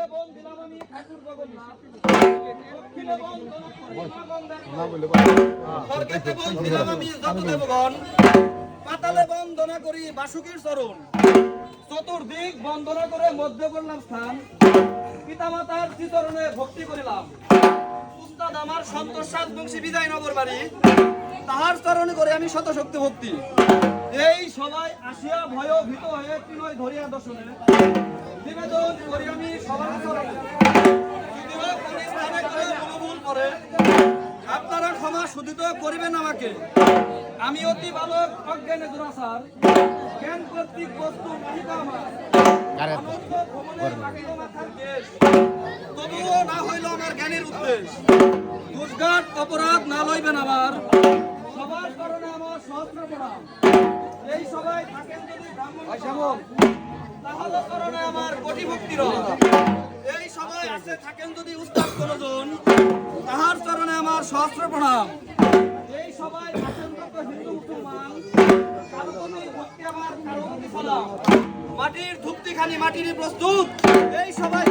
পূর্বে বন দিলাম আমি ঠাকুর জগন্নাথ, দক্ষিণে বন স্বর্গেতে বন দিলাম আমি যত দেবগণ, পাতালে বন্দনা করি বাসুকীর চরণ, চতুর্দিক বন্দনা করে মধ্যে করলাম স্থান, পিতামাতার শ্রীচরণে ভক্তি করিলাম। উস্তাদ আমার সন্তোষ সাত বংশী বিজয়নগর বাড়ি, তাহার চরণে করে আমি শত শক্তি ভক্তি। এই সবাই আসিয়া ভয় ভীত হয়ে তিনয় ধরিয়া দর্শনে নিবেদন করি আমি সবার চরণে। ভুল করে আপনারা ক্ষমা সুদিত করিবেন আমাকে। আমি অতি বালক অজ্ঞানে দুরাচার, জ্ঞান কর্তৃক বস্তু নাহিকা আমার। তবুও না হইল আমার জ্ঞানের উদ্দেশ্য, দুষ্ঘাট অপরাধ না লইবেন আমার। সবার কারণে আমার সহস্র প্রণাম। এই সবাই থাকেন যদি ব্রাহ্মণ তাহলে কারণে আমার কোটি ভক্তির। এই সবাই আছে থাকেন যদি উস্তাদ কোনজন, তাহার চরণে আমার সহস্র প্রণাম। এই সবাই আছেন যত হিন্দু মুসলমান, কারো প্রতি ভক্তি আমার কারো প্রতি সালাম। মাটির ধূপটিখানি মাটিরই প্রস্তুত, এই সবাই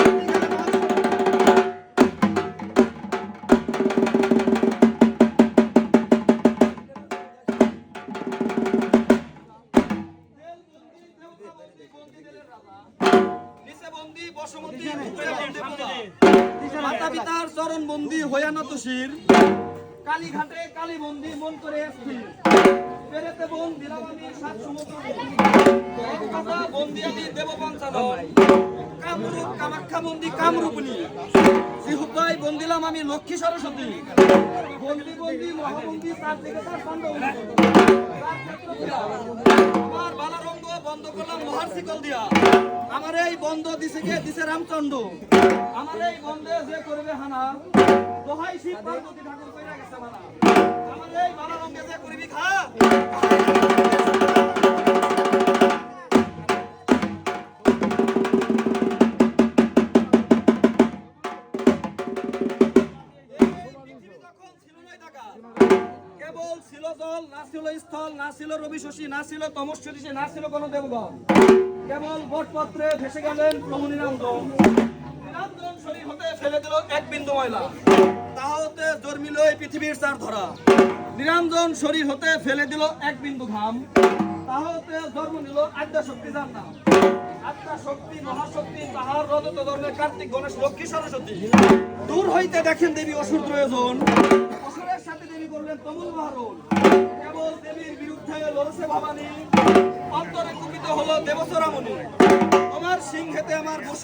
মাতা পিতার চরণ বন্দী হইয়া নত শির, কালীঘাটে কালী বন্দী মন করে স্থির। পেরেতে বন দিলাম আমি সাত সমুদ্র, বন্দী আমি দেব পঞ্চানন, কামরূপ কামাখ্যা বন্দী কামরূপিণী, জিহুবাই বন্দিলাম আমি লক্ষ্মী সরস্বতী। বন্দী বন্দী মহাবন্দী চারদিকে তার পাণ্ডব, আমার বালারঙ্গ বন্ধ করলাম লোহার শিকল দিয়া। আমার এই বন্ধ দিছে রামচন্দ্র, আমার এই বন্ধে যে করবে হানা, দোহাই শিব পার্বতী ঠাকুর কইরা গেছে মানা। আমার এই বালারঙ্গে যে করবি খা, কেবল ছিল জল, না ছিল স্থল, না ছিল রবি শশী, না ছিল তমস্বী, না ছিল কোন দেবগণ। কেবল বটপত্রে ভেসে গেলেন প্রভু নিরঞ্জন। নিরঞ্জন শরীর হতে ফেলে দিল এক বিন্দু ময়লা, তাহা হতে জন্মিল এই পৃথিবীর চার ধরা। নিরঞ্জন শরীর হতে ফেলে দিল এক বিন্দু ঘাম, তাহা হতে জন্ম নিল আদ্যা শক্তি যার নাম। আদ্যা শক্তি মহাশক্তি, তাহার রজত ধর্মের কার্তিক গণেশ লক্ষ্মী সরস্বতী। দূর হইতে দেখেন দেবী অসুর প্রয়োজন, অসুরের সাথে দেবী করলেন তমুল বাহরণ। কেবল দেবীর বিরুদ্ধে লড়ছে ভবানী, অন্তরে কুপিত হলো দেবচরামণি। তোমার সিংহেতে আমার